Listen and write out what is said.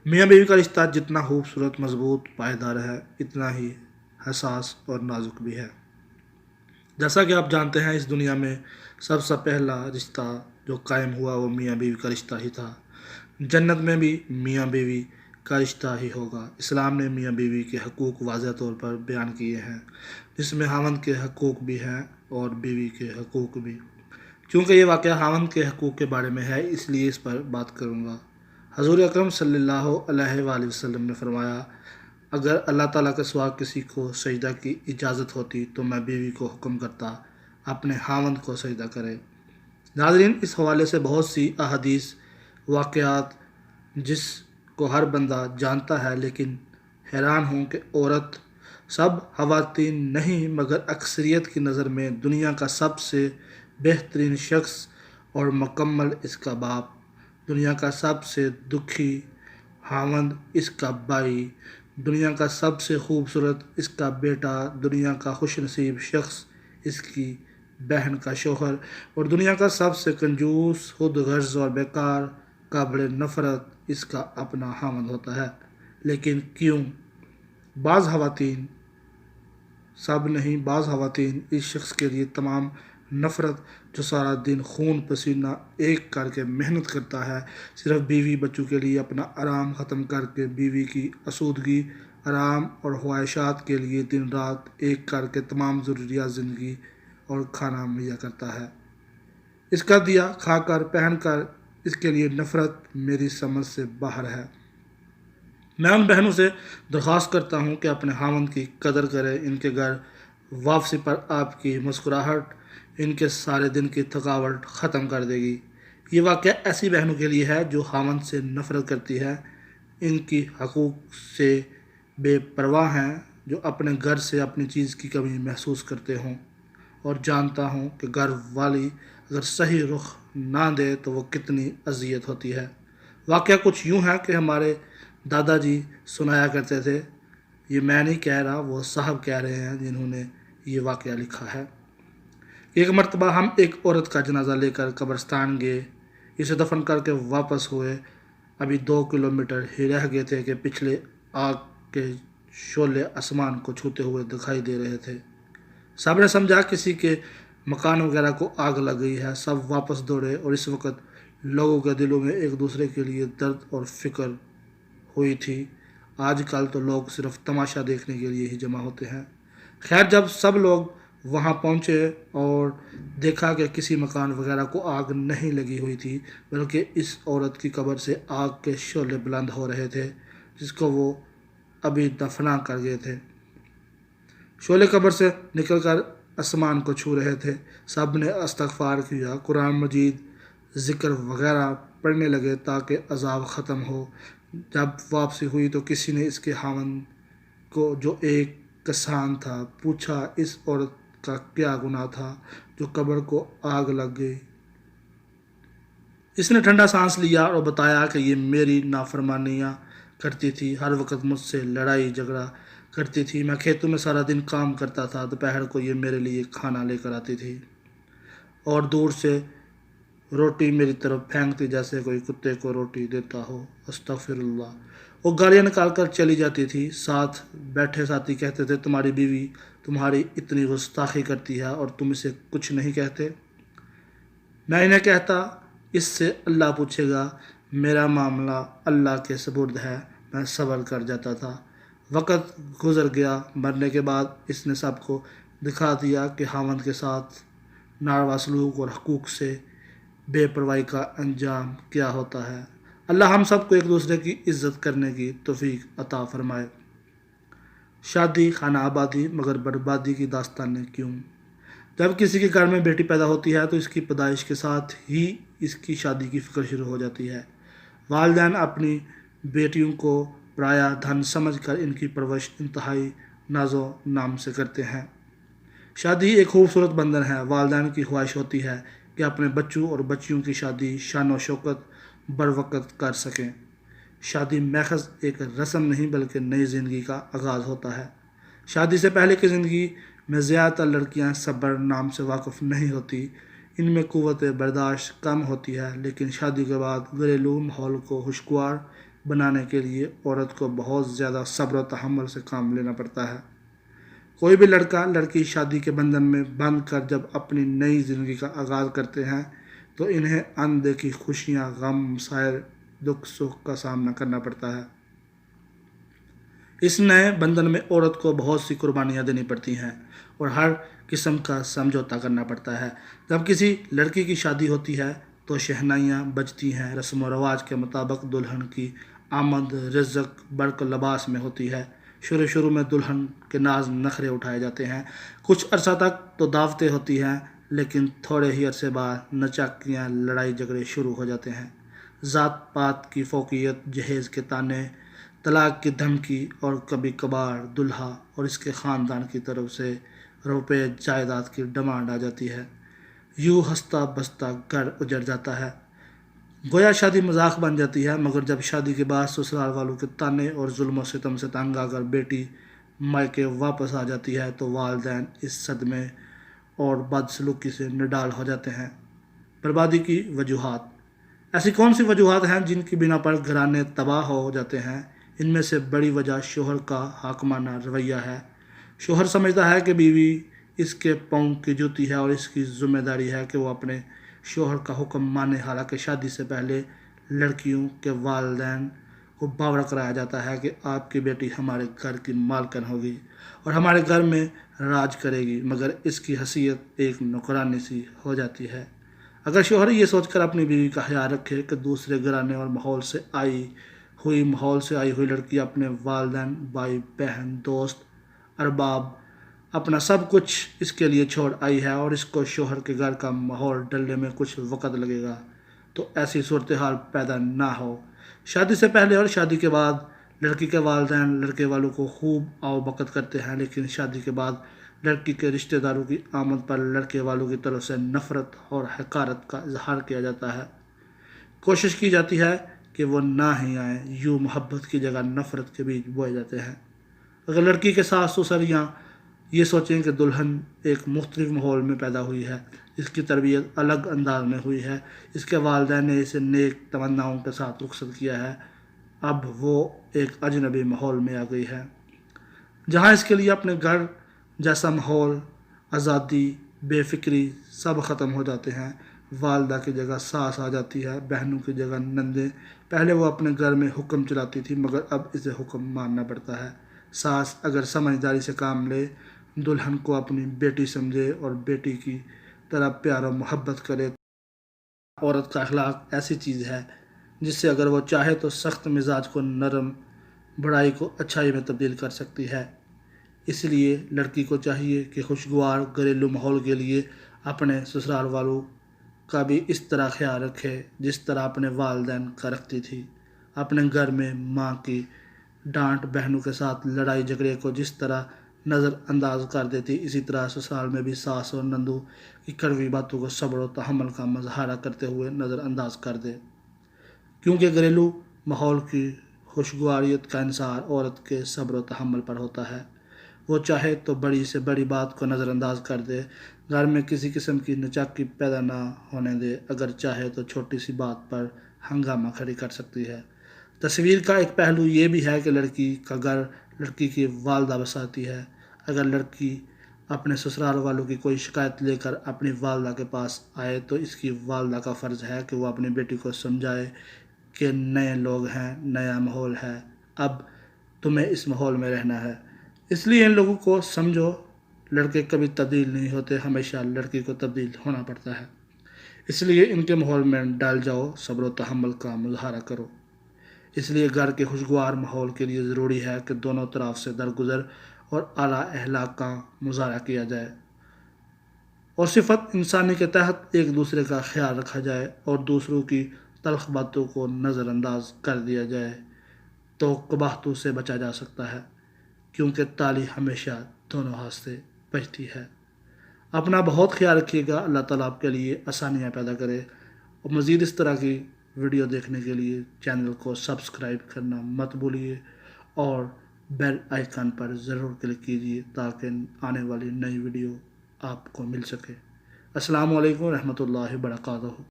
میاں بیوی کا رشتہ جتنا خوبصورت، مضبوط، پائیدار ہے، اتنا ہی حساس اور نازک بھی ہے۔ جیسا کہ آپ جانتے ہیں، اس دنیا میں سب سے پہلا رشتہ جو قائم ہوا وہ میاں بیوی کا رشتہ ہی تھا۔ جنت میں بھی میاں بیوی کا رشتہ ہی ہوگا۔ اسلام نے میاں بیوی کے حقوق واضح طور پر بیان کیے ہیں، جس میں خاوند کے حقوق بھی ہیں اور بیوی کے حقوق بھی۔ چونکہ یہ واقعہ خاوند کے حقوق کے بارے میں ہے، اس لیے اس پر بات کروں گا۔ حضور اکرم صلی اللہ علیہ وآلہ وسلم نے فرمایا، اگر اللہ تعالیٰ کے سوا کسی کو سجدہ کی اجازت ہوتی تو میں بیوی کو حکم کرتا اپنے خاوند کو سجدہ کرے۔ ناظرین، اس حوالے سے بہت سی احادیث، واقعات جس کو ہر بندہ جانتا ہے، لیکن حیران ہوں کہ عورت سب خواتین نہیں مگر اکثریت کی نظر میں دنیا کا سب سے بہترین شخص اور مکمل اس کا باپ، دنیا کا سب سے دکھی خاوند اس کا بھائی، دنیا کا سب سے خوبصورت اس کا بیٹا، دنیا کا خوش نصیب شخص اس کی بہن کا شوہر، اور دنیا کا سب سے کنجوس، خود غرض اور بیکار، قابل نفرت اس کا اپنا خاوند ہوتا ہے۔ لیکن کیوں بعض خواتین، سب نہیں، بعض خواتین اس شخص کے لیے تمام نفرت، جو سارا دن خون پسینہ ایک کر کے محنت کرتا ہے، صرف بیوی بچوں کے لیے اپنا آرام ختم کر کے بیوی کی آسودگی، آرام اور خواہشات کے لیے دن رات ایک کر کے تمام ضروریات زندگی اور کھانا مہیا کرتا ہے، اس کا دیا کھا کر پہن کر، اس کے لیے نفرت میری سمجھ سے باہر ہے۔ میں ان بہنوں سے درخواست کرتا ہوں کہ اپنے خاوند کی قدر کریں، ان کے گھر واپسی پر آپ کی مسکراہٹ ان کے سارے دن کی تھکاوٹ ختم کر دے گی۔ یہ واقعہ ایسی بہنوں کے لیے ہے جو خاوند سے نفرت کرتی ہے، ان کی حقوق سے بے پرواہ ہیں، جو اپنے گھر سے اپنی چیز کی کمی محسوس کرتے ہوں، اور جانتا ہوں کہ گھر والی اگر صحیح رخ نہ دے تو وہ کتنی اذیت ہوتی ہے۔ واقعہ کچھ یوں ہے کہ ہمارے دادا جی سنایا کرتے تھے، یہ میں نہیں کہہ رہا، وہ صاحب کہہ رہے ہیں جنہوں نے یہ واقعہ لکھا ہے۔ ایک مرتبہ ہم ایک عورت کا جنازہ لے کر قبرستان گئے، اسے دفن کر کے واپس ہوئے، ابھی 2 کلومیٹر ہی رہ گئے تھے کہ پچھلے آگ کے شعلے آسمان کو چھوتے ہوئے دکھائی دے رہے تھے۔ سب نے سمجھا کسی کے مکان وغیرہ کو آگ لگ گئی ہے، سب واپس دوڑے، اور اس وقت لوگوں کے دلوں میں ایک دوسرے کے لیے درد اور فکر ہوئی تھی۔ آج کل تو لوگ صرف تماشا دیکھنے کے لیے ہی جمع ہوتے ہیں۔ خیر، جب سب لوگ وہاں پہنچے اور دیکھا کہ کسی مکان وغیرہ کو آگ نہیں لگی ہوئی تھی، بلکہ اس عورت کی قبر سے آگ کے شعلے بلند ہو رہے تھے جس کو وہ ابھی دفنا کر گئے تھے۔ شعلے قبر سے نکل کر آسمان کو چھو رہے تھے۔ سب نے استغفار کیا، قرآن مجید، ذکر وغیرہ پڑھنے لگے تاکہ عذاب ختم ہو۔ جب واپسی ہوئی تو کسی نے اس کے خاوند کو، جو ایک کسان تھا، پوچھا اس عورت کا کیا گناہ تھا جو قبر کو آگ لگ گئی۔ اس نے ٹھنڈا سانس لیا اور بتایا کہ یہ میری نافرمانیاں کرتی تھی، ہر وقت مجھ سے لڑائی جھگڑا کرتی تھی، میں کھیتوں میں سارا دن کام کرتا تھا، دوپہر کو یہ میرے لیے کھانا لے کر آتی تھی اور دور سے روٹی میری طرف پھینکتی جیسے کوئی کتے کو روٹی دیتا ہو، استغفر اللہ۔ وہ گالیاں نکال کر چلی جاتی تھی۔ ساتھ بیٹھے ساتھی کہتے تھے، تمہاری بیوی تمہاری اتنی گستاخی کرتی ہے اور تم اسے کچھ نہیں کہتے؟ میں انہیں کہتا، اس سے اللہ پوچھے گا، میرا معاملہ اللہ کے سپرد ہے، میں صبر کر جاتا تھا۔ وقت گزر گیا، مرنے کے بعد اس نے سب کو دکھا دیا کہ خاوند کے ساتھ ناروا سلوک اور حقوق سے بے پرواہی کا انجام کیا ہوتا ہے۔ اللہ ہم سب کو ایک دوسرے کی عزت کرنے کی توفیق عطا فرمائے۔ شادی خانہ آبادی مگر بربادی کی داستانیں کیوں؟ جب کسی کے گھر میں بیٹی پیدا ہوتی ہے تو اس کی پیدائش کے ساتھ ہی اس کی شادی کی فکر شروع ہو جاتی ہے۔ والدین اپنی بیٹیوں کو پرایا دھن سمجھ کر ان کی پرورش انتہائی ناز و نام سے کرتے ہیں۔ شادی ایک خوبصورت بندھن ہے۔ والدین کی خواہش ہوتی ہے کہ اپنے بچوں اور بچیوں کی شادی شان و شوکت بروقت کر سکیں۔ شادی محض ایک رسم نہیں بلکہ نئی زندگی کا آغاز ہوتا ہے۔ شادی سے پہلے کی زندگی میں زیادہ تر لڑکیاں صبر نام سے واقف نہیں ہوتی، ان میں قوت برداشت کم ہوتی ہے، لیکن شادی کے بعد گھریلو ماحول کو خوشگوار بنانے کے لیے عورت کو بہت زیادہ صبر و تحمل سے کام لینا پڑتا ہے۔ کوئی بھی لڑکا لڑکی شادی کے بندھن میں بندھ کر جب اپنی نئی زندگی کا آغاز کرتے ہیں تو انہیں اندیکھی خوشیاں، غم، مسائل، دکھ سکھ کا سامنا کرنا پڑتا ہے۔ اس نئے بندھن میں عورت کو بہت سی قربانیاں دینی پڑتی ہیں اور ہر قسم کا سمجھوتا کرنا پڑتا ہے۔ جب کسی لڑکی کی شادی ہوتی ہے تو شہنائیاں بجتی ہیں، رسم و رواج کے مطابق دلہن کی آمد رزق برق لباس میں ہوتی ہے۔ شروع میں دلہن کے ناز نخرے اٹھائے جاتے ہیں، کچھ عرصہ تک تو دعوتیں ہوتی ہیں، لیکن تھوڑے ہی عرصے بعد نچاکیاں، لڑائی جھگڑے شروع ہو جاتے ہیں۔ ذات پات کی فوقیت، جہیز کے تانے، طلاق کی دھمکی اور کبھی کبھار دلہا اور اس کے خاندان کی طرف سے روپے جائیداد کی ڈیمانڈ آ جاتی ہے۔ یوں ہنستا بستا گھر اجڑ جاتا ہے، گویا شادی مذاق بن جاتی ہے۔ مگر جب شادی کے بعد سسرال والوں کے تانے اور ظلم و ستم سے تنگ آ کر بیٹی مائکے واپس آ جاتی ہے تو والدین اس صدمے اور بدسلوکی سے نڈال ہو جاتے ہیں۔ بربادی کی وجوہات۔ ایسی کون سی وجوہات ہیں جن کی بنا پر گھرانے تباہ ہو جاتے ہیں؟ ان میں سے بڑی وجہ شوہر کا حاکمانہ رویہ ہے۔ شوہر سمجھتا ہے کہ بیوی اس کے پاؤں کی جوتی ہے اور اس کی ذمہ داری ہے کہ وہ اپنے شوہر کا حکم مانے، حالانکہ شادی سے پہلے لڑکیوں کے والدین کو باور کرایا جاتا ہے کہ آپ کی بیٹی ہمارے گھر کی مالکن ہوگی اور ہمارے گھر میں راج کرے گی، مگر اس کی حیثیت ایک نوکرانی سی ہو جاتی ہے۔ اگر شوہر یہ سوچ کر اپنی بیوی کا خیال رکھے کہ دوسرے گھرانے اور ماحول سے آئی ہوئی لڑکی اپنے والدین، بھائی بہن، دوست، ارباب، اپنا سب کچھ اس کے لیے چھوڑ آئی ہے اور اس کو شوہر کے گھر کا ماحول ڈلنے میں کچھ وقت لگے گا، تو ایسی صورتحال پیدا نہ ہو۔ شادی سے پہلے اور شادی کے بعد لڑکی کے والدین لڑکے والوں کو خوب آؤ بکت کرتے ہیں، لیکن شادی کے بعد لڑکی کے رشتہ داروں کی آمد پر لڑکے والوں کی طرف سے نفرت اور حقارت کا اظہار کیا جاتا ہے۔ کوشش کی جاتی ہے کہ وہ نہ ہی آئیں، یوں محبت کی جگہ نفرت کے بیج بوئے جاتے ہیں۔ اگر لڑکی کے ساس سسریاں یہ سوچیں کہ دلہن ایک مختلف ماحول میں پیدا ہوئی ہے، اس کی تربیت الگ انداز میں ہوئی ہے، اس کے والدین نے اسے نیک تمناؤں کے ساتھ رخصت کیا ہے، اب وہ ایک اجنبی ماحول میں آ گئی ہے جہاں اس کے لیے اپنے گھر جیسا ماحول، آزادی، بے فکری سب ختم ہو جاتے ہیں۔ والدہ کی جگہ ساس آ جاتی ہے، بہنوں کی جگہ نندیں۔ پہلے وہ اپنے گھر میں حکم چلاتی تھی، مگر اب اسے حکم ماننا پڑتا ہے۔ ساس اگر سمجھداری سے کام لے، دلہن کو اپنی بیٹی سمجھے اور بیٹی کی طرح پیار و محبت کرے، عورت کا اخلاق ایسی چیز ہے جس سے اگر وہ چاہے تو سخت مزاج کو نرم، بڑائی کو اچھائی میں تبدیل کر سکتی ہے۔ اس لیے لڑکی کو چاہیے کہ خوشگوار گھریلو ماحول کے لیے اپنے سسرال والوں کا بھی اس طرح خیال رکھے جس طرح اپنے والدین کا رکھتی تھی۔ اپنے گھر میں ماں کی ڈانٹ، بہنوں کے ساتھ لڑائی جھگڑے کو جس طرح نظر انداز کر دیتی، اسی طرح سسرال میں بھی ساس اور نندوں کی کڑوی باتوں کو صبر و تحمل کا مظاہرہ کرتے ہوئے نظر انداز کر دے، کیونکہ گھریلو ماحول کی خوشگواریت کا انحصار عورت کے صبر و تحمل پر ہوتا ہے۔ وہ چاہے تو بڑی سے بڑی بات کو نظر انداز کر دے، گھر میں کسی قسم کی نچاکی پیدا نہ ہونے دے، اگر چاہے تو چھوٹی سی بات پر ہنگامہ کھڑی کر سکتی ہے۔ تصویر کا ایک پہلو یہ بھی ہے کہ لڑکی کا گھر لڑکی کی والدہ بساتی ہے۔ اگر لڑکی اپنے سسرال والوں کی کوئی شکایت لے کر اپنی والدہ کے پاس آئے تو اس کی والدہ کا فرض ہے کہ وہ اپنی بیٹی کو سمجھائے کہ نئے لوگ ہیں، نیا ماحول ہے، اب تمہیں اس ماحول میں رہنا ہے، اس لیے ان لوگوں کو سمجھو۔ لڑکے کبھی تبدیل نہیں ہوتے، ہمیشہ لڑکی کو تبدیل ہونا پڑتا ہے، اس لیے ان کے ماحول میں ڈال جاؤ، صبر و تحمل کا مظاہرہ کرو۔ اس لیے گھر کے خوشگوار ماحول کے لیے ضروری ہے کہ دونوں طرف سے درگزر اور اعلیٰ اخلاق کا مظاہرہ کیا جائے اور صفت انسانی کے تحت ایک دوسرے کا خیال رکھا جائے اور دوسروں کی تلخ باتوں کو نظر انداز کر دیا جائے، تو قباحتوں سے بچا جا سکتا ہے، کیونکہ تالی ہمیشہ دونوں ہاتھ سے بجتی ہے۔ اپنا بہت خیال رکھیے گا، اللہ تعالیٰ آپ کے لیے آسانیاں پیدا کرے، اور مزید اس طرح کی ویڈیو دیکھنے کے لیے چینل کو سبسکرائب کرنا مت بھولیے اور بیل آئیکن پر ضرور کلک کیجیے تاکہ آنے والی نئی ویڈیو آپ کو مل سکے۔ السلام علیکم ورحمۃ اللہ وبرکاتہ۔